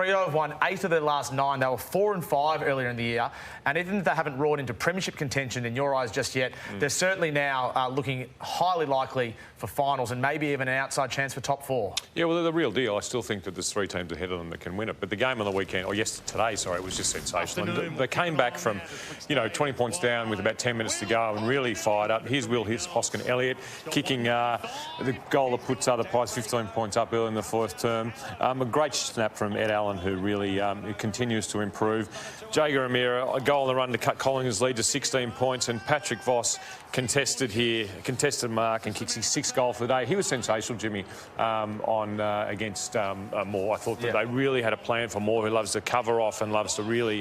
Freo have won 8 of their last 9. They were 4-5 earlier in the year. And even if they haven't roared into premiership contention in your eyes just yet, they're certainly now looking highly likely for finals and maybe even an outside chance for top 4. Yeah, well, they're the real deal. I still think that there's 3 teams ahead of them that can win it. But the game on the weekend, or today, sorry, was just sensational. And they came back from, 20 points down with about 10 minutes to go and really fired up. Here's Hoskin Elliott kicking the goal that puts the Pies 15 points up early in the fourth term. A great snap from Ed Allen, who really continues to improve. Jager Amira, a goal on the run to cut Collingwood's lead to 16 points, and Patrick Voss contested mark and kicks his 6th goal for the day. He was sensational, Jimmy, against Moore. I thought that they really had a plan for Moore, who loves to cover off and loves to really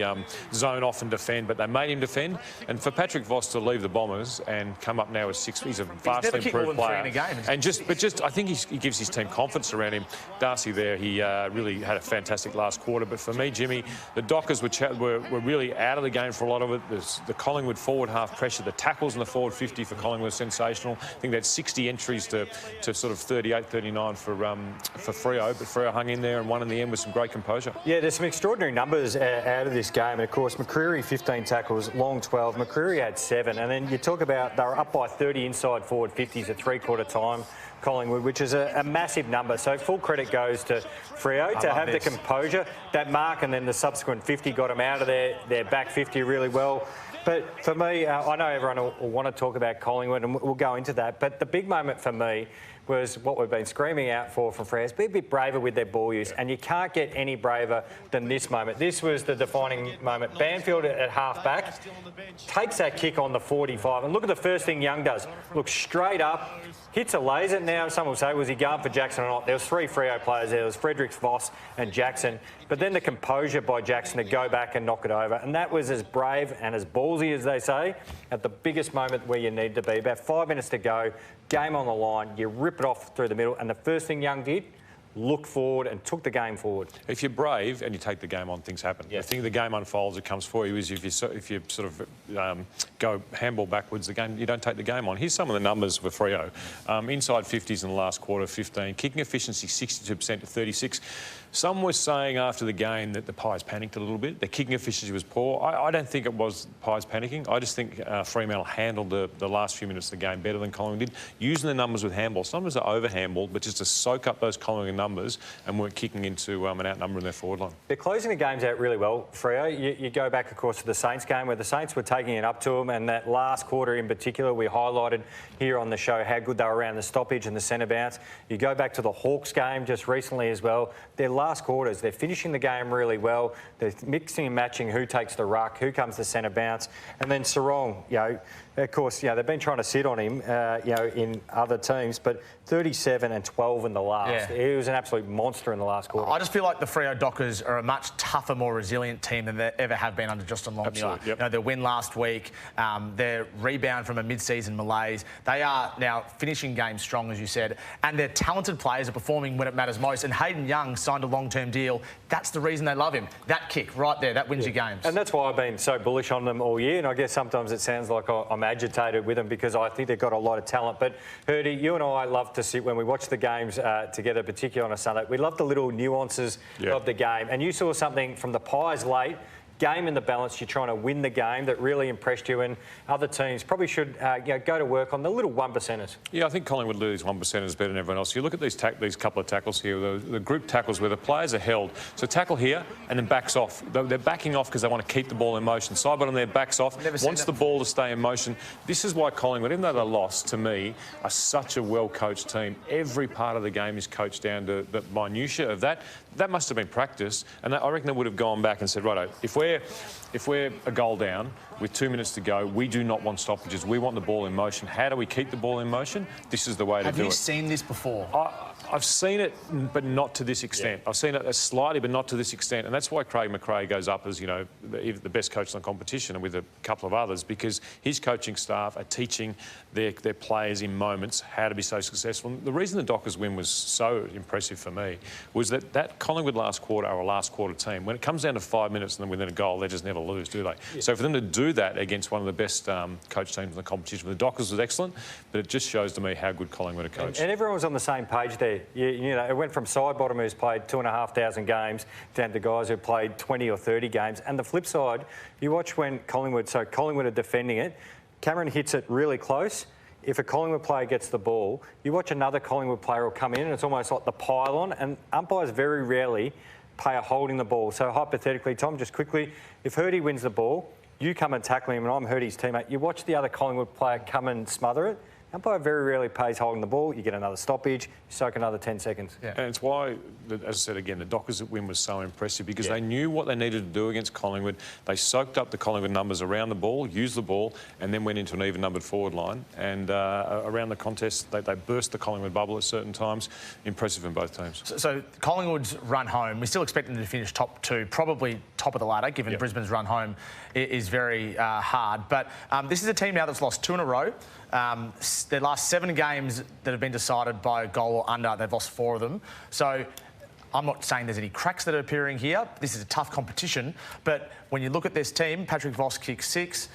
zone off and defend, but they made him defend. And for Patrick Voss to leave the Bombers and come up now as 6th, he's a vastly improved player. I think he gives his team confidence around him. Darcy there, he really had a fantastic last quarter. But for me, Jimmy, the Dockers were really out of the game for a lot of it. The Collingwood forward half pressure, the tackles in the forward 50 for Collingwood were sensational. I think they had 60 entries to sort of 38, 39 for Freo, but Freo hung in there and won in the end with some great composure. Yeah, there's some extraordinary numbers out of this game. And of course, McCreery 15 tackles, Long 12. McCreery had 7. And then you talk about they were up by 30 inside forward 50s at 3/4 time. Collingwood, which is a massive number. So full credit goes to Freo to have the composure. That mark and then the subsequent 50 got them out of their back 50 really well. But for me, I know everyone will want to talk about Collingwood and we'll go into that. But the big moment for me was what we've been screaming out for from Freo. Be a bit braver with their ball use, and you can't get any braver than this moment. This was the defining moment. Banfield at half-back takes that kick on the 45, and look at the first thing Young does. Looks straight up, hits a laser. Now, some will say, was he going for Jackson or not? There was 3 Freo players there. There was Fredericks, Voss and Jackson. But then the composure by Jackson to go back and knock it over. And that was as brave and as ballsy as they say, at the biggest moment where you need to be. About 5 minutes to go, game on the line, you rip it off through the middle. And the first thing Young did, look forward and took the game forward. If you're brave and you take the game on, things happen. Yes. I think the game unfolds, it comes for you. Is if you sort of go handball backwards, the game, you don't take the game on. Here's some of the numbers for Freo. Inside 50s in the last quarter, 15. Kicking efficiency, 62% to 36. Some were saying after the game that the Pies panicked a little bit. The kicking efficiency was poor. I don't think it was Pies panicking. I just think Fremantle handled the last few minutes of the game better than Collingwood did, using the numbers with handball. Sometimes they over-handballed, but just to soak up those Collingwood numbers and weren't kicking into an outnumber in their forward line. They're closing the games out really well, Freo. You go back, of course, to the Saints game where the Saints were taking it up to them, and that last quarter in particular, we highlighted here on the show how good they were around the stoppage and the centre bounce. You go back to the Hawks game just recently as well. Their last quarters, they're finishing the game really well. They're mixing and matching who takes the ruck, who comes to centre bounce. And then Sarong, of course, they've been trying to sit on him, in other teams, but 37 and 12 in the last. Yeah. He was an absolute monster in the last quarter. I just feel like the Freo Dockers are a much tougher, more resilient team than they ever have been under Justin Longmuir. Yep. Their win last week, their rebound from a mid-season malaise. They are now finishing games strong, as you said, and their talented players are performing when it matters most. And Hayden Young signed a long-term deal. That's the reason they love him. That kick right there, that wins you games. And that's why I've been so bullish on them all year. And I guess sometimes it sounds like I'm agitated with them because I think they've got a lot of talent. But Hurdy, you and I love to sit when we watch the games together, particularly on a Sunday. We love the little nuances of the game. And you saw something from the Pies late. Game in the balance, you're trying to win the game, that really impressed you, and other teams probably should go to work on the little 1%ers. Yeah, I think Collingwood lose 1%ers better than everyone else. You look at these couple of tackles here, the group tackles where the players are held. So tackle here and then backs off. They're backing off because they want to keep the ball in motion. Sidebottom there, backs off, wants the ball to stay in motion. This is why Collingwood, even though they lost, to me, are such a well-coached team. Every part of the game is coached down to the minutiae of that. That must have been practiced, and I reckon they would have gone back and said, righto, if we're a goal down with 2 minutes to go, we do not want stoppages. We want the ball in motion. How do we keep the ball in motion? This is the way to do it. Have you seen this before? I've seen it, but not to this extent. Yeah. I've seen it slightly, but not to this extent. And that's why Craig McRae goes up as, the best coach in the competition, and with a couple of others, because his coaching staff are teaching their players in moments how to be so successful. And the reason the Dockers win was so impressive for me was that Collingwood last quarter are a last quarter team. When it comes down to 5 minutes and then within a goal, they just never lose, do they? Yeah. So for them to do that against one of the best coach teams in the competition, the Dockers was excellent, but it just shows to me how good Collingwood are coached. And everyone was on the same page there, You know, it went from Sidebottom, who's played 2,500 games, down to guys who played 20 or 30 games. And the flip side, you watch when Collingwood are defending it, Cameron hits it really close. If a Collingwood player gets the ball, you watch another Collingwood player will come in and it's almost like the pylon, and umpires very rarely pay a holding the ball. So hypothetically, Tom, just quickly, if Hurdy wins the ball, you come and tackle him and I'm Hurdy's teammate, you watch the other Collingwood player come and smother it. Umpire very rarely pays holding the ball. You get another stoppage, you soak another 10 seconds. Yeah. And it's why, as I said again, the Dockers win was so impressive because they knew what they needed to do against Collingwood. They soaked up the Collingwood numbers around the ball, used the ball, and then went into an even-numbered forward line. And around the contest, they burst the Collingwood bubble at certain times. Impressive in both teams. So Collingwood's run home, we still expect them to finish top 2, probably top of the ladder, given Brisbane's run home is very hard. But this is a team now that's lost 2 in a row. Their last 7 games that have been decided by a goal or under, they've lost 4 of them. So I'm not saying there's any cracks that are appearing here. This is a tough competition. But when you look at this team, Patrick Voss kicked 6.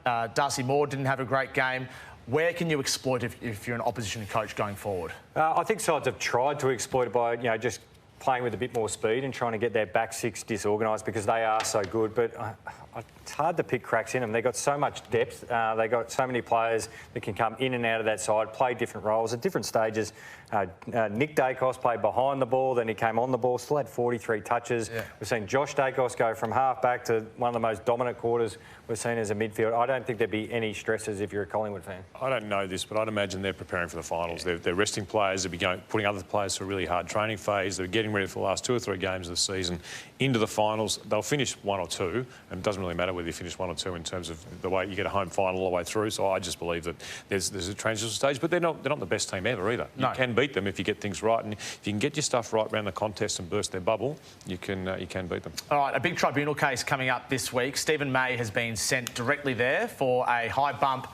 Darcy Moore didn't have a great game. Where can you exploit if you're an opposition coach going forward? I think sides have tried to exploit it by, just playing with a bit more speed and trying to get their back 6 disorganised because they are so good. But it's hard to pick cracks in them. They've got so much depth. They've got so many players that can come in and out of that side, play different roles at different stages. Nick Dacos played behind the ball, then he came on the ball, still had 43 touches. Yeah. We've seen Josh Dacos go from half-back to one of the most dominant quarters we've seen as a midfield. I don't think there'd be any stresses if you're a Collingwood fan. I don't know this, but I'd imagine they're preparing for the finals. They're resting players. They'll be putting other players through a really hard training phase. They're getting ready for the last 2 or 3 games of the season into the finals. They'll finish 1 or 2, and it doesn't really matter whether you finish 1 or 2 in terms of the way you get a home final all the way through. So I just believe that there's a transitional stage, but they're not the best team ever either. No. You can beat them if you get things right, and if you can get your stuff right around the contest and burst their bubble, you can beat them. All right, a big tribunal case coming up this week. Stephen May has been sent directly there for a high bump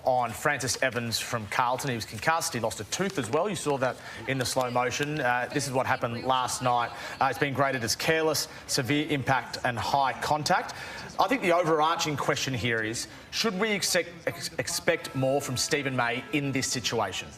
on Francis Evans from Carlton. He was concussed. He lost a tooth as well. You saw that in the slow motion. This is what happened last night. It's been graded as careless, severe impact and high contact. I think the overarching question here is, should we expect more from Stephen May in this situation?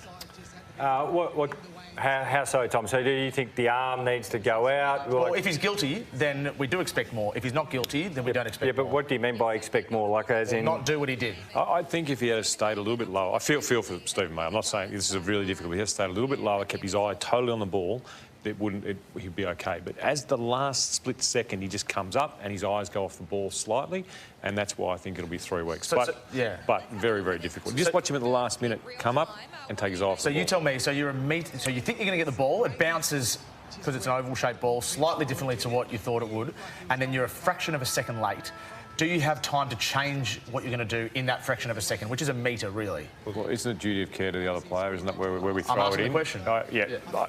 How so, Tom? So do you think the arm needs to go out? Well, if he's guilty, then we do expect more. If he's not guilty, then we don't expect more. Yeah, but what do you mean by expect more? Like as in... Not do what he did. I think if he had stayed a little bit lower... I feel for Stephen May. I'm not saying this is really difficult. If he had stayed a little bit lower, kept his eye totally on the ball, he'd be okay. But as the last split second, he just comes up and his eyes go off the ball slightly, and that's why I think it'll be 3 weeks. But very, very difficult. Just watch him at the last minute come up and take his eye off the ball. So you tell me, so you think you're going to get the ball, it bounces because it's an oval-shaped ball, slightly differently to what you thought it would, and then you're a fraction of a second late. Do you have time to change what you're going to do in that fraction of a second, which is a metre, really? Well, isn't it duty of care to the other player? Isn't that where we throw it in? I'm asking the question.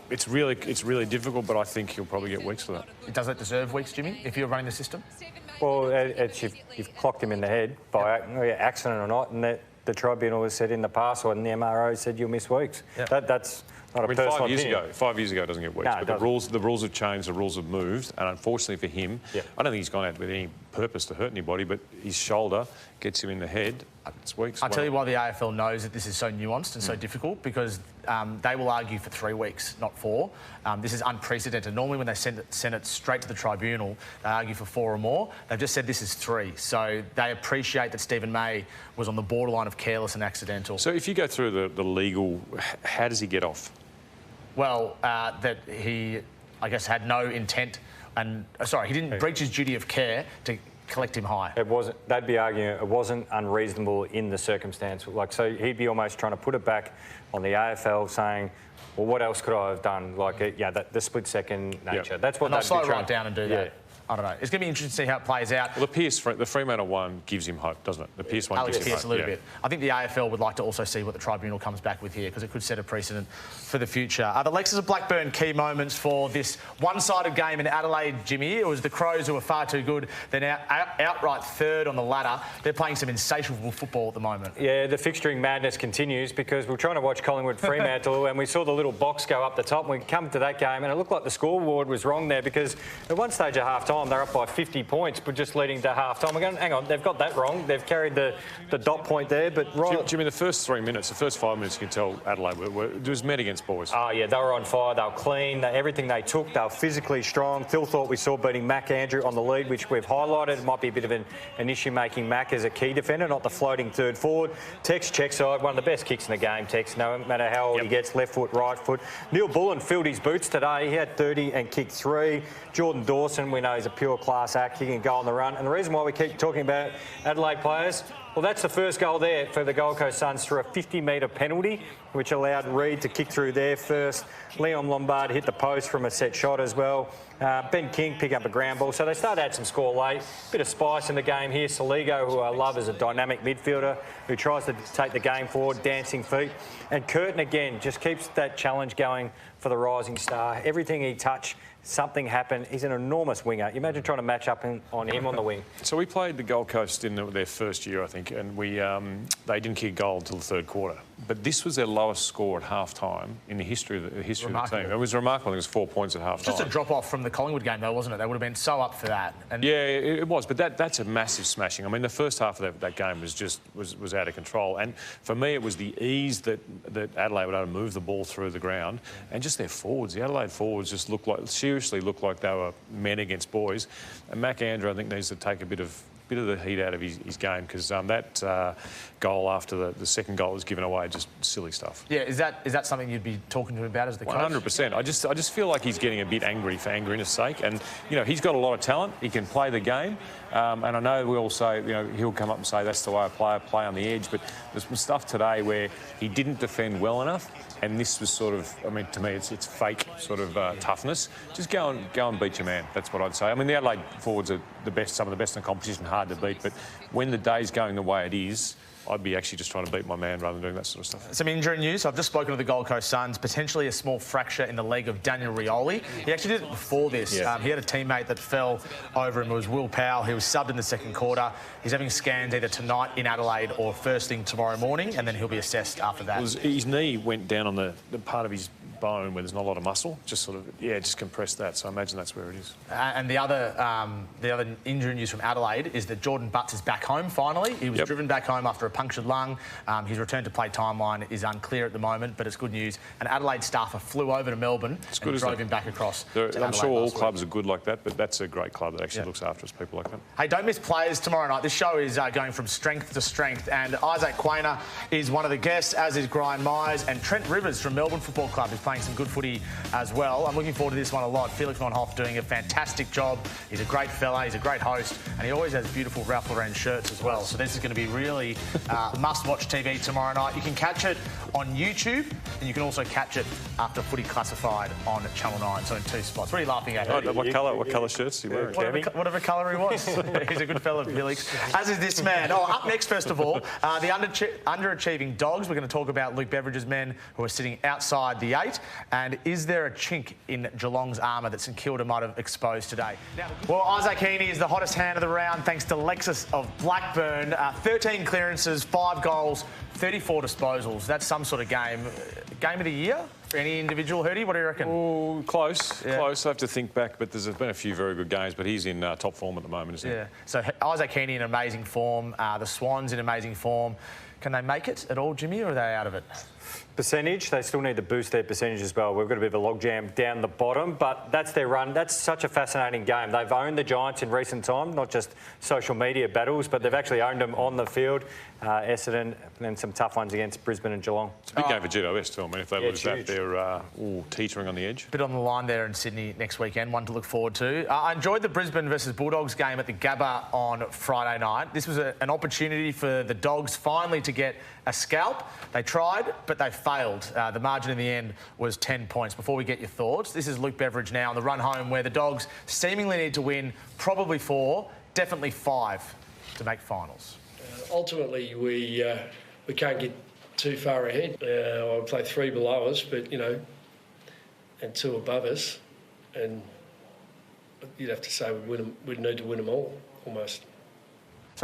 It's really difficult, but I think he'll probably get weeks for that. Does it deserve weeks, Jimmy, if you're running the system? Well, you've clocked him in the head by accident or not, and the tribunal has said in the past, and the MRO said you'll miss weeks. Yep. That's not a personal opinion. 5 years ago it doesn't get weeks, but the rules have changed, the rules have moved, and unfortunately for him, I don't think he's gone out with any purpose to hurt anybody, but his shoulder gets him in the head. It's weeks. I'll tell you why the AFL knows that this is so nuanced and so difficult, because they will argue for 3 weeks, not 4. This is unprecedented. Normally when they send it straight to the tribunal, they argue for 4 or more. They've just said this is 3. So they appreciate that Stephen May was on the borderline of careless and accidental. So if you go through the legal, how does he get off? Well, that he, I guess, had no intent and... sorry, he didn't breach his duty of care to collect him high. It wasn't... They'd be arguing it wasn't unreasonable in the circumstance. So he'd be almost trying to put it back on the AFL saying, well, what else could I have done? The split-second nature. That's what they'd be trying... slow right down and do that. I don't know. It's going to be interesting to see how it plays out. Well, the Fremantle one gives him hope, doesn't it? The Pearce one gives him hope. A little bit. I think the AFL would like to also see what the tribunal comes back with here, because it could set a precedent for the future. The Lexus of Blackburn key moments for this one-sided game in Adelaide, Jimmy. It was the Crows who were far too good. They're now outright 3rd on the ladder. They're playing some insatiable football at the moment. Yeah, the fixturing madness continues, because we're trying to watch Collingwood Fremantle and we saw the little box go up the top, and we come to that game and it looked like the scoreboard was wrong there, because at one stage at half-time time they're up by 50 points, but just leading to half-time. We're going, hang on, they've got that wrong. They've carried the dot point there, but right... Jimmy, the first 3 minutes, the first 5 minutes, you can tell Adelaide it was men against boys. Oh, yeah, they were on fire. They were clean. Everything they took, they were physically strong. Phil thought we saw beating Mac Andrew on the lead, which we've highlighted. It might be a bit of an issue making Mac as a key defender, not the floating third forward. Tex check side, one of the best kicks in the game, Tex, no matter how old he gets, left foot, right foot. Neil Bullen filled his boots today. He had 30 and kicked 3. Jordan Dawson, we know he's a pure class act. He can go on the run. And the reason why we keep talking about Adelaide players, well, that's the first goal there for the Gold Coast Suns through a 50-metre penalty, which allowed Reid to kick through there first. Leon Lombard hit the post from a set shot as well. Ben King pick up a ground ball. So they started to add some score late. Bit of spice in the game here. Saligo, who I love as a dynamic midfielder, who tries to take the game forward, dancing feet. And Curtin, again, just keeps that challenge going for the rising star. Everything he touched, something happened. He's an enormous winger. You imagine trying to match up on him on the wing. So we played the Gold Coast in their first year, I think, and they didn't kick a goal until the third quarter. But this was their lowest score at half-time in the history of the team. It was remarkable. It was 4 points at half-time. Just a drop-off from the Collingwood game, though, wasn't it? They would have been so up for that. And yeah, it was. But that's a massive smashing. I mean, the first half of that game was out of control. And for me, it was the ease that Adelaide would able to move the ball through the ground, and just their forwards. The Adelaide forwards just seriously looked like they were men against boys. And Mac Andrew, I think, needs to take a bit of the heat out of his game, because that goal after the second goal was given away, just silly stuff. Yeah, is that something you'd be talking to him about as the coach? 100%. I just feel like he's getting a bit angry for angriness sake, and you know, he's got a lot of talent. He can play the game, and I know we all say, you know, he'll come up and say that's the way I play on the edge, but there's some stuff today where he didn't defend well enough. And this was sort of, I mean, to me, it's fake sort of toughness. Just go and beat your man. That's what I'd say. I mean, the Adelaide forwards are the best, some of the best in the competition, hard to beat. But when the day's going the way it is, I'd be actually just trying to beat my man rather than doing that sort of stuff. Some injury news. I've just spoken to the Gold Coast Suns. Potentially a small fracture in the leg of Daniel Rioli. He actually did it before this. Yeah. He had a teammate that fell over him. It was Will Powell. He was subbed in the second quarter. He's having scans either tonight in Adelaide or first thing tomorrow morning, and then he'll be assessed after that. His knee went down on the part of his bone where there's not a lot of muscle, just sort of, just compressed that. So I imagine that's where it is. And the other injury news from Adelaide is that Jordan Butts is back home finally. He was driven back home after a punctured lung. His return to play timeline is unclear at the moment, but it's good news. And Adelaide staffer flew over to Melbourne and drove him back across to Adelaide. I'm sure all clubs are good like that, but that's a great club that actually looks after us, people like that. Hey, don't miss players tomorrow night. This show is going from strength to strength, and Isaac Quainer is one of the guests, as is Brian Myers, and Trent Rivers from Melbourne Football Club is playing some good footy as well. I'm looking forward to this one a lot. Felix von Hoff doing a fantastic job. He's a great fella, he's a great host, and he always has beautiful Ralph Lauren shirts as well. So this is going to be really must-watch TV tomorrow night. You can catch it on YouTube, and you can also catch it after Footy Classified on Channel 9, so in 2 spots. What are you laughing at? What colour shirts are you wearing? Whatever colour he wants. He's a good fella, Felix. As is this man. Up next, first of all, the underachieving Dogs. We're going to talk about Luke Beveridge's men who are sitting outside the 8, and is there a chink in Geelong's armour that St Kilda might have exposed today? Well, Isaac Heeney is the hottest hand of the round thanks to Lexus of Blackburn. 13 clearances, 5 goals, 34 disposals. That's some sort of game. Game of the year for any individual, Hurdy? What do you reckon? Oh, close. I have to think back, but there's been a few very good games, but he's in top form at the moment, isn't he? Yeah. So Isaac Heeney in amazing form, the Swans in amazing form. Can they make it at all, Jimmy, or are they out of it? Percentage, they still need to boost their percentage as well. We've got a bit of a logjam down the bottom, but that's their run. That's such a fascinating game. They've owned the Giants in recent time, not just social media battles, but they've actually owned them on the field. Essendon, and then some tough ones against Brisbane and Geelong. It's a big game for GWS too. I mean, if they lose that, they're teetering on the edge. Bit on the line there in Sydney next weekend, one to look forward to. I enjoyed the Brisbane versus Bulldogs game at the Gabba on Friday night. This was an opportunity for the Dogs finally to get a scalp. They tried, but they failed. The margin in the end was 10 points. Before we get your thoughts, this is Luke Beveridge now on the run home, where the Dogs seemingly need to win probably 4, definitely 5 to make finals. Ultimately, we can't get too far ahead. I would play 3 below us, but, you know, and 2 above us. And you'd have to say we'd need to win them all, almost.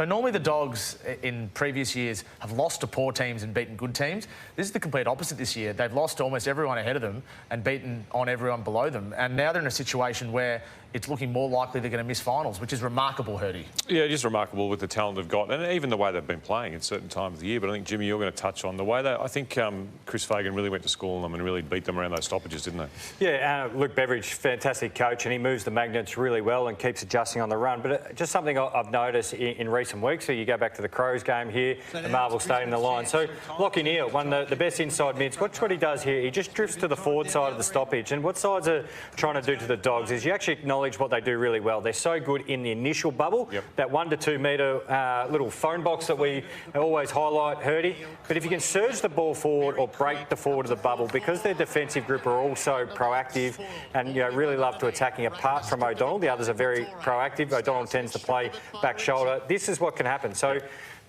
So normally the Dogs in previous years have lost to poor teams and beaten good teams. This is the complete opposite this year. They've lost to almost everyone ahead of them and beaten on everyone below them. And now they're in a situation where it's looking more likely they're going to miss finals, which is remarkable, Hurdy. Yeah, it is remarkable with the talent they've got and even the way they've been playing at certain times of the year. But I think, Jimmy, you're going to touch on the way I think Chris Fagan really went to school on them and really beat them around those stoppages, didn't they? Yeah, Luke Beveridge, fantastic coach, and he moves the magnets really well and keeps adjusting on the run. But just something I've noticed in recent weeks, so you go back to the Crows game here, the Marvel Stadium, the line. So Lachie Neale, one of the best inside mids. Watch what he does here. He just drifts to the forward side of the stoppage. And what sides are trying to do to the Dogs is you actually acknowledge what they do really well. They're so good in the initial bubble, that 1 to 2 metre little phone box that we always highlight, Hurdy. But if you can surge the ball forward or break the forward of the bubble, because their defensive group are also proactive and really love to attacking apart from O'Donnell. The others are very proactive. O'Donnell tends to play back shoulder. This is what can happen. So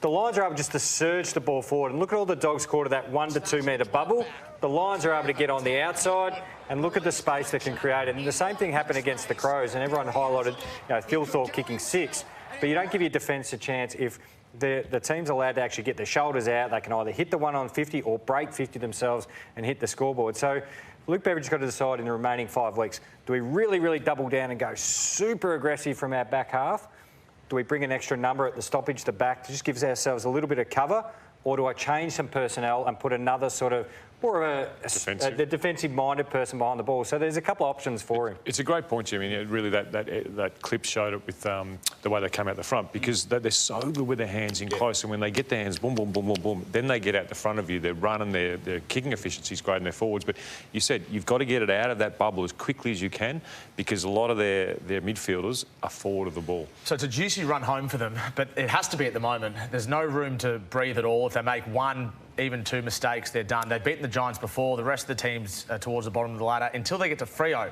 the Lions are able just to surge the ball forward. And look at all the Dogs caught of that 1 to 2 metre bubble. The Lions are able to get on the outside and look at the space they can create. And the same thing happened against the Crows. And everyone highlighted Phil Thorpe kicking 6. But you don't give your defence a chance if the team's allowed to actually get their shoulders out. They can either hit the 1 on 50 or break 50 themselves and hit the scoreboard. So Luke Beveridge's got to decide in the remaining 5 weeks, do we really, really double down and go super aggressive from our back half? Do we bring an extra number at the stoppage to back to just give ourselves a little bit of cover? Or do I change some personnel and put another sort of more of a defensive-minded person behind the ball? So there's a couple of options for him. It's a great point, Jimmy. Really, that clip showed it with the way they come out the front, because they're so good with their hands in close, and when they get their hands, boom, boom, boom, boom, boom, then they get out the front of you. They're running, their kicking efficiency is great in their forwards. But you said you've got to get it out of that bubble as quickly as you can, because a lot of their midfielders are forward of the ball. So it's a juicy run home for them, but it has to be at the moment. There's no room to breathe at all. If they make 1, even 2 mistakes, they're done. They've beaten the Giants before. The rest of the teams are towards the bottom of the ladder until they get to Freo.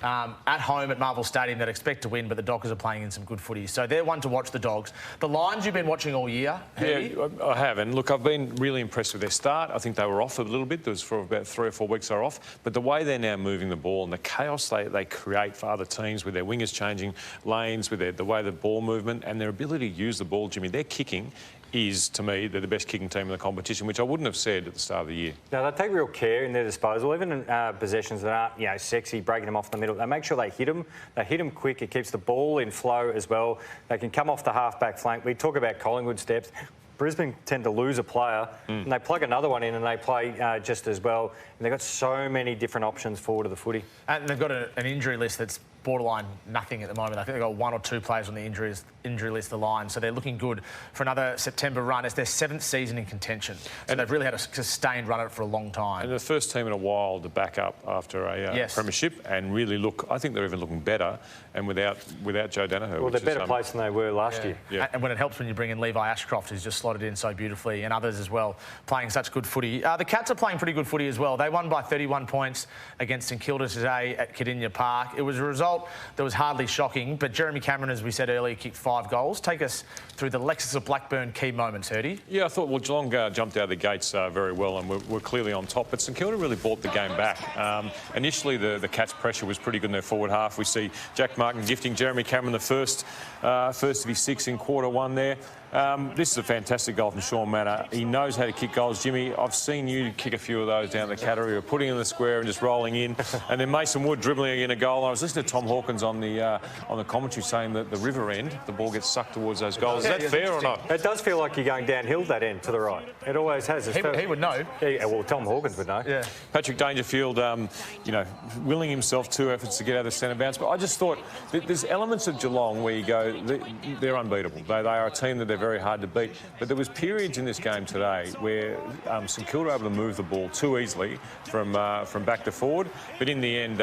At home at Marvel Stadium, they'd expect to win, but the Dockers are playing in some good footy. So they're one to watch, the Dogs. The Lions you've been watching all year, Heeney? Yeah, I have. And look, I've been really impressed with their start. I think they were off a little bit. There was for about 3 or 4 weeks they were off. But the way they're now moving the ball and the chaos they create for other teams with their wingers changing lanes, with the way the ball movement and their ability to use the ball, Jimmy, their kicking is, to me, they're the best kicking team in the competition, which I wouldn't have said at the start of the year. No, they take real care in their disposal, even in possessions that aren't, sexy, breaking them off the middle. They make sure they hit them. They hit them quick. It keeps the ball in flow as well. They can come off the half-back flank. We talk about Collingwood's depth. Brisbane tend to lose a player and they plug another one in and they play just as well. And they've got so many different options forward of the footy. And they've got an injury list that's borderline nothing at the moment. I think they've got 1 or 2 players on the injury list, the Lions. So they're looking good for another September run. It's their 7th season in contention. So they've really had a sustained run at it for a long time. And the first team in a while to back up after a premiership and really look, I think they're even looking better and without Joe Danaher. Well, they're better placed than they were last year. Yeah. And when it helps when you bring in Levi Ashcroft, who's just slotted in so beautifully, and others as well, playing such good footy. The Cats are playing pretty good footy as well. They won by 31 points against St Kilda today at Cardinia Park. It was a result that was hardly shocking, but Jeremy Cameron, as we said earlier, kicked 5 goals. Take us through the Lexus of Blackburn key moments, Hurdy. Yeah, I thought, Geelong jumped out of the gates very well and we're clearly on top, but St Kilda really brought the game back. Initially, the Cats' pressure was pretty good in their forward half. We see Jack Martin gifting Jeremy Cameron the first of his 6 in quarter 1 there. This is a fantastic goal from Sean Manor. He knows how to kick goals. Jimmy, I've seen you kick a few of those down the Cattery, putting in the square and just rolling in. And then Mason Wood dribbling in a goal. I was listening to Tom Hawkins on the commentary saying that the river end, the ball gets sucked towards those goals. Is that fair or not? It does feel like you're going downhill that end to the right. It always has. He would know. Yeah, well, Tom Hawkins would know. Yeah. Patrick Dangerfield, willing himself 2 efforts to get out of the centre bounce. But I just thought there's elements of Geelong where you go, they're unbeatable. They are a team that they're very hard to beat. But there was periods in this game today where St Kilda were able to move the ball too easily from back to forward. But in the end,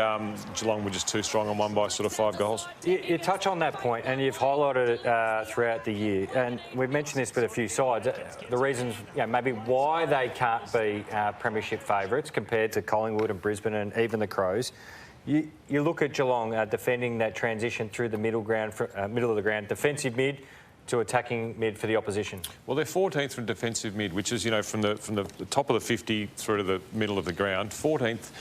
Geelong were just too strong and won by sort of 5 goals. You touch on that point and you've highlighted it throughout the year. And we've mentioned this with a few sides. The reasons, maybe why they can't be premiership favourites compared to Collingwood and Brisbane and even the Crows. You look at Geelong defending that transition through the middle of the ground, defensive mid, to attacking mid for the opposition? Well, they're 14th from defensive mid, which is, from the top of the 50 through to the middle of the ground. 14th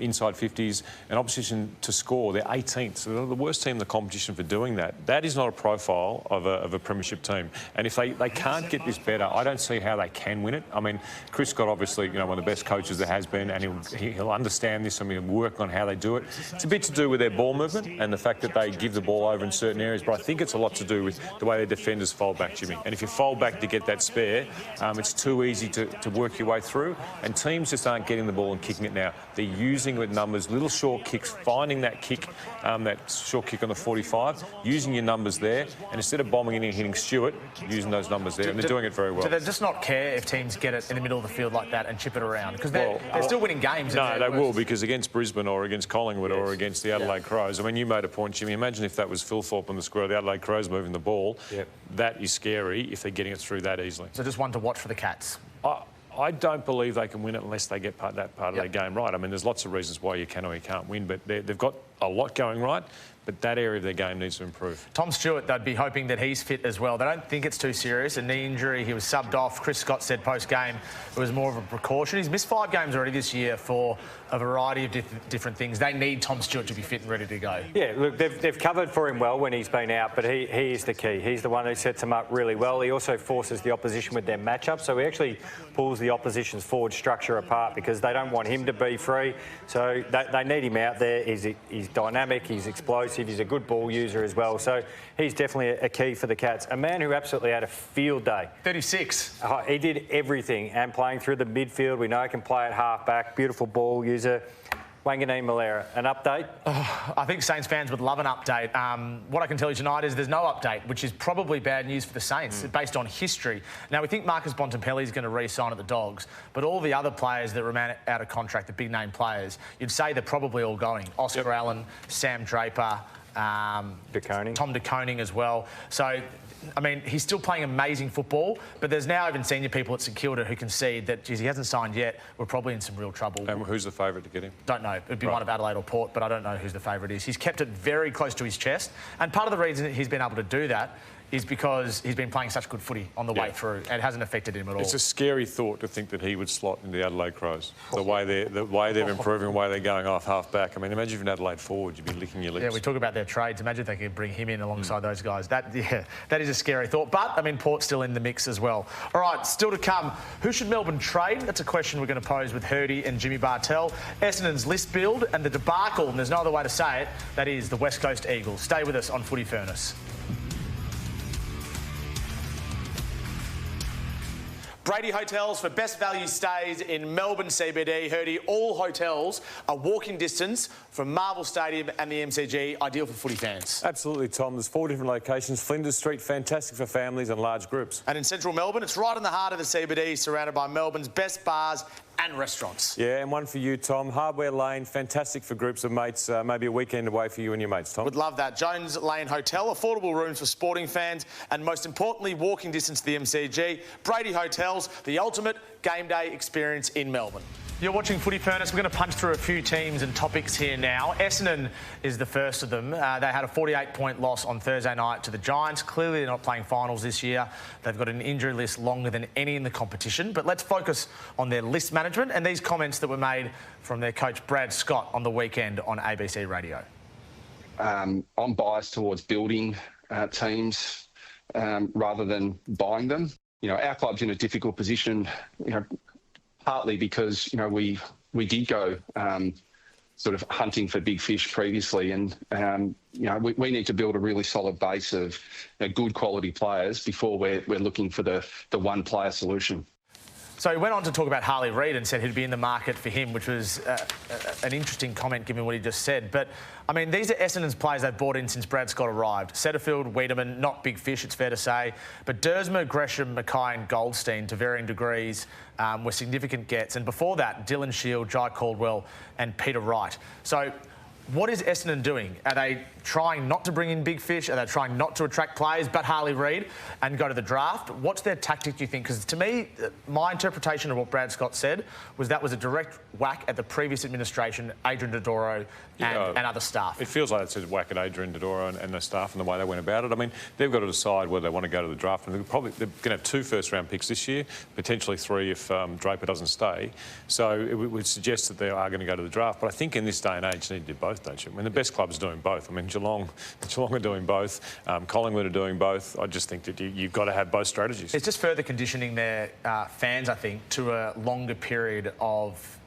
inside 50s, and opposition to score, they're 18th. So they're the worst team in the competition for doing that. That is not a profile of a premiership team. And if they can't get this better, I don't see how they can win it. I mean, Chris Scott, obviously, one of the best coaches there has been, and he'll understand this and he'll work on how they do it. It's a bit to do with their ball movement and the fact that they give the ball over in certain areas, but I think it's a lot to do with the way their defenders fold back, Jimmy. And if you fold back to get that spare, it's too easy to work your way through, and teams just aren't getting the ball and kicking it now. They're using it with numbers, little short kicks, finding that kick, that short kick on the 45, using your numbers there, and instead of bombing in and hitting Stewart, using those numbers there, and they're doing it very well. Do they just not care if teams get it in the middle of the field like that and chip it around? Because they're still winning games. No, they will, because against Brisbane or against Collingwood or against the Adelaide Crows, I mean, you made a point, Jimmy. Imagine if that was Phil Thorpe on the square, the Adelaide Crows moving the ball. Yep. That is scary if they're getting it through that easily. So just one to watch for the Cats. I don't believe they can win it unless they get that part of their game right. I mean, there's lots of reasons why you can or you can't win, but they've got a lot going right, but that area of their game needs to improve. Tom Stewart, they'd be hoping that he's fit as well. They don't think it's too serious. A knee injury, he was subbed off. Chris Scott said post-game it was more of a precaution. He's missed 5 games already this year for a variety of different things. They need Tom Stewart to be fit and ready to go. Yeah, look, they've covered for him well when he's been out, but he is the key. He's the one who sets them up really well. He also forces the opposition with their matchup, so he actually pulls the opposition's forward structure apart because they don't want him to be free. So they need him out there. He's dynamic, he's explosive, he's a good ball user as well. So he's definitely a key for the Cats. A man who absolutely had a field day. 36. He did everything, and playing through the midfield. We know he can play at half-back, beautiful ball user. Wanganeen Malera, an update? I think Saints fans would love an update. What I can tell you tonight is there's no update, which is probably bad news for the Saints based on history. Now, we think Marcus Bontempelli is going to re-sign at the Dogs, but all the other players that remain out of contract, the big-name players, you'd say they're probably all going. Oscar Allen, Sam Draper, Tom De Koning as well. So, I mean, he's still playing amazing football, but there's now even senior people at St Kilda who concede that, geez, he hasn't signed yet. We're probably in some real trouble. And who's the favourite to get him? Don't know. It'd be one of Adelaide or Port, but I don't know who's the favourite is. He's kept it very close to his chest, and part of the reason he's been able to do that is because he's been playing such good footy on the way through. It hasn't affected him at all. It's a scary thought to think that he would slot in the Adelaide Crows. The way they're improving, the way they're going off half-back. I mean, imagine if you're an Adelaide forward, you'd be licking your lips. Yeah, we talk about their trades. Imagine if they could bring him in alongside those guys. That is a scary thought. But, I mean, Port's still in the mix as well. All right, still to come. Who should Melbourne trade? That's a question we're going to pose with Hurdy and Jimmy Bartell. Essendon's list build and the debacle, and there's no other way to say it, that is the West Coast Eagles. Stay with us on Footy Furnace. Brady Hotels for best value stays in Melbourne CBD. Hurdy, all hotels are walking distance from Marvel Stadium and the MCG, ideal for footy fans. Absolutely, Tom. There's 4 different locations. Flinders Street, fantastic for families and large groups. And in central Melbourne, it's right in the heart of the CBD, surrounded by Melbourne's best bars and restaurants. Yeah, and one for you, Tom. Hardware Lane, fantastic for groups of mates. Maybe a weekend away for you and your mates, Tom. Would love that. Jones Lane Hotel, affordable rooms for sporting fans, and most importantly, walking distance to the MCG. Brady Hotels, the ultimate game day experience in Melbourne. You're watching Footy Furnace. We're going to punch through a few teams and topics here now. Essendon is the first of them. They had a 48-point loss on Thursday night to the Giants. Clearly, they're not playing finals this year. They've got an injury list longer than any in the competition. But let's focus on their list management and these comments that were made from their coach, Brad Scott, on the weekend on ABC Radio. I'm biased towards building teams rather than buying them. You know, our club's in a difficult position, partly because, we did go sort of hunting for big fish previously, and, we need to build a really solid base of good quality players before we're looking for the one-player solution. So he went on to talk about Harley Reid and said he'd be in the market for him, which was an interesting comment given what he just said. But, I mean, these are Essendon's players they've brought in since Brad Scott arrived. Setterfield, Wiedemann, not big fish, it's fair to say. But Dersma, Gresham, Mackay and Goldstein, to varying degrees, were significant gets. And before that, Dylan Shield, Jai Caldwell and Peter Wright. So What is Essendon doing? Are they trying not to bring in big fish? Are they trying not to attract players but Harley Reid and go to the draft? What's their tactic, do you think? Because to me, my interpretation of what Brad Scott said was that was a direct whack at the previous administration, Adrian Dodoro and other staff. It feels like it's a whack at Adrian Dodoro and the staff and the way they went about it. I mean, they've got to decide whether they want to go to the draft. And they're going to have 2 first-round picks this year, potentially 3 if Draper doesn't stay. So it would suggest that they are going to go to the draft. But I think in this day and age, you need to do both, don't you? I mean, the best club's doing both. I mean, Geelong are doing both. Collingwood are doing both. I just think that you've got to have both strategies. It's just further conditioning their fans, I think, to a longer period of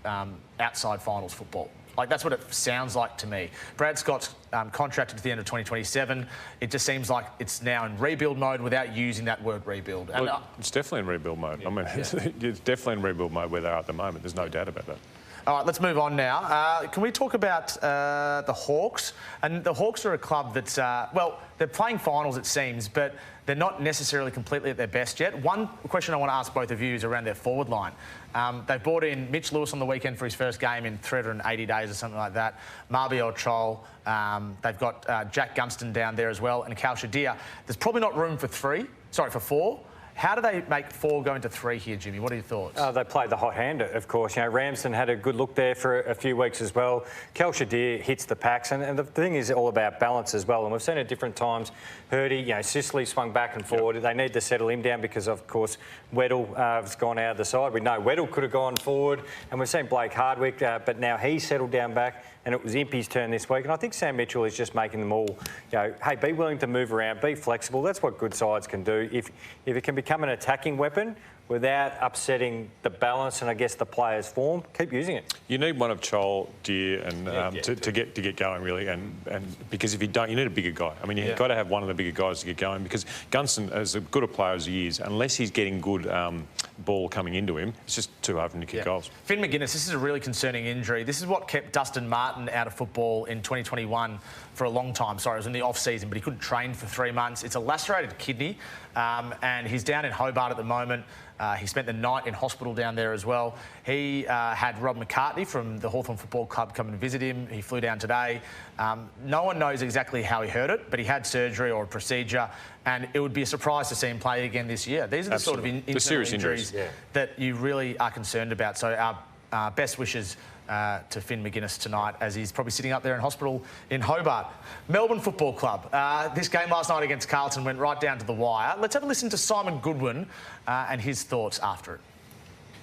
outside finals football. Like, that's what it sounds like to me. Brad Scott's contracted to the end of 2027. It just seems like it's now in rebuild mode without using that word rebuild. And, it's definitely in rebuild mode. Yeah, I mean, it's definitely in rebuild mode where they are at the moment. There's no doubt about that. All right, let's move on now. Can we talk about the Hawks? And the Hawks are a club that's, well, they're playing finals, it seems, but they're not necessarily completely at their best yet. One question I want to ask both of you is around their forward line. They've brought in Mitch Lewis on the weekend for his first game in 380 days or something like that. Marbiel Chol. They've got Jack Gunston down there as well, and Cal Shadir. There's probably not room for 4. How do they make 4 go into 3 here, Jimmy? What are your thoughts? They played the hot hand, of course. You know, Ramsden had a good look there for a few weeks as well. Cal Shadir hits the packs, and the thing is all about balance as well. And we've seen at different times, Hurdy, you know, Sicily swung back and forward. Yep. They need to settle him down because, of course, Weddle has gone out of the side. We know Weddle could have gone forward, and we've seen Blake Hardwick, but now he's settled down back. And it was Impey's turn this week. And I think Sam Mitchell is just making them all, you know, hey, be willing to move around, be flexible. That's what good sides can do. If it can become an attacking weapon without upsetting the balance and, I guess, the player's form, keep using it. You need one of Chol, Deer and to get going, really. And because if you don't, you need a bigger guy. I mean, you've got to have one of the bigger guys to get going because Gunston, as good a player as he is, unless he's getting good ball coming into him, it's just too hard for him to kick goals. Finn McGuinness, this is a really concerning injury. This is what kept Dustin Martin out of football in 2021 for a long time. Sorry, it was in the off-season, but he couldn't train for 3 months. It's a lacerated kidney, and he's down in Hobart at the moment. He spent the night in hospital down there as well. He had Rob McCartney from the Hawthorn Football Club come and visit him. He flew down today. No one knows exactly how he hurt it, but he had surgery or a procedure, and it would be a surprise to see him play again this year. These are the sort of internal injuries that you really are concerned about. So our best wishes to Finn McGuinness tonight, as he's probably sitting up there in hospital in Hobart. Melbourne Football Club. This game last night against Carlton went right down to the wire. Let's have a listen to Simon Goodwin and his thoughts after it.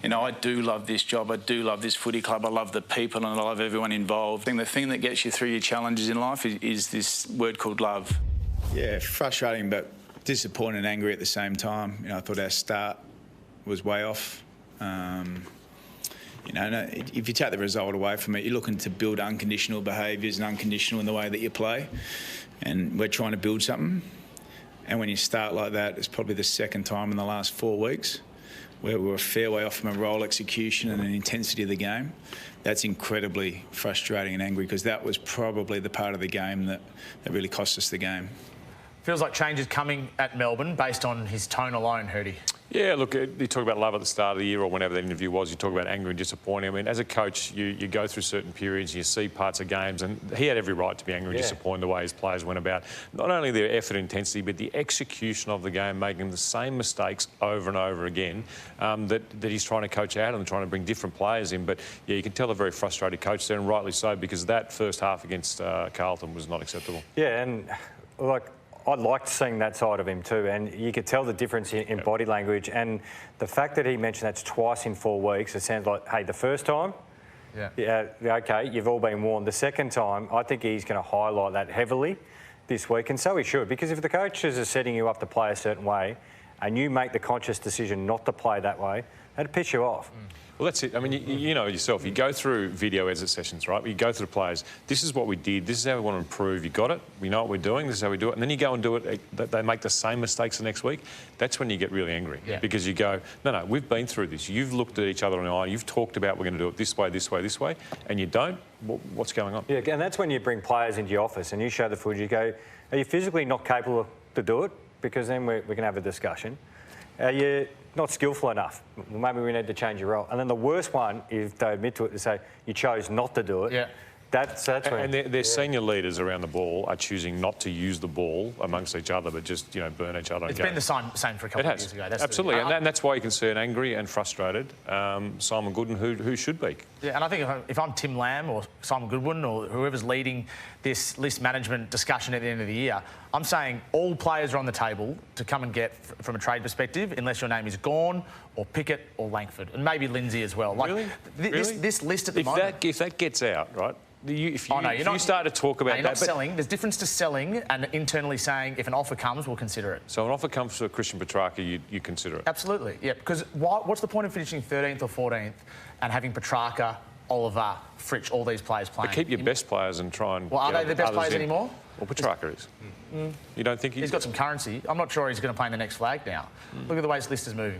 You know, I do love this job. I do love this footy club. I love the people and I love everyone involved. I think the thing that gets you through your challenges in life is this word called love. Yeah, frustrating but disappointed and angry at the same time. You know, I thought our start was way off. You know, if you take the result away from it, you're looking to build unconditional behaviours and unconditional in the way that you play. And we're trying to build something. And when you start like that, it's probably the second time in the last 4 weeks where we're a fair way off from a role execution and an intensity of the game. That's incredibly frustrating and angry because that was probably the part of the game that really cost us the game. Feels like change is coming at Melbourne based on his tone alone, Hurdy. Yeah, look, you talk about love at the start of the year or whenever that interview was, you talk about anger and disappointing. I mean, as a coach, you go through certain periods, you see parts of games, and he had every right to be angry and disappointed the way his players went about not only their effort and intensity, but the execution of the game, making the same mistakes over and over again that he's trying to coach out and trying to bring different players in. But, yeah, you can tell a very frustrated coach there, and rightly so, because that first half against Carlton was not acceptable. Yeah, and, like, I liked seeing that side of him too, and you could tell the difference in body language. And the fact that he mentioned that's twice in 4 weeks, it sounds like, hey, the first time, okay, you've all been warned. The second time, I think he's going to highlight that heavily this week, and so he should, because if the coaches are setting you up to play a certain way and you make the conscious decision not to play that way, that'd piss you off. Well, that's it. I mean, you know yourself, you go through video edit sessions, right? You go through the players. This is what we did. This is how we want to improve. You got it. We know what we're doing. This is how we do it. And then you go and do it. They make the same mistakes the next week. That's when you get really angry because you go, no, we've been through this. You've looked at each other in the eye. You've talked about we're going to do it this way, this way, this way, and you don't. What's going on? Yeah, and that's when you bring players into your office and you show the footage. You go, are you physically not capable to do it? Because then we can have a discussion. Are you not skillful enough? Well, maybe we need to change your role. And then the worst one is they admit to it and say, you chose not to do it. Yeah. That's and their senior leaders around the ball are choosing not to use the ball amongst each other, but just burn each other. It's been the same for a couple of years ago. That's absolutely, and that's why you can see an angry and frustrated Simon Goodwin, who should be. Yeah, and I think if I'm Tim Lamb or Simon Goodwin or whoever's leading this list management discussion at the end of the year, I'm saying all players are on the table to come and get from a trade perspective, unless your name is Gawn or Pickett or Langford, and maybe Lindsay as well. Like, really? This list at the moment. If that gets out, right? If you start to talk about you're not selling. There's difference to selling and internally saying if an offer comes, we'll consider it. So an offer comes for Christian Petrarca, you consider it? Absolutely, yeah. Because what's the point of finishing 13th or 14th and having Petrarca, Oliver, Fritsch, all these players playing? But keep your best players and try and... Well, are they the best players anymore? Well, Petrarca is. You don't think he's got some currency. I'm not sure he's going to play in the next flag now. Look at the way his list is moving.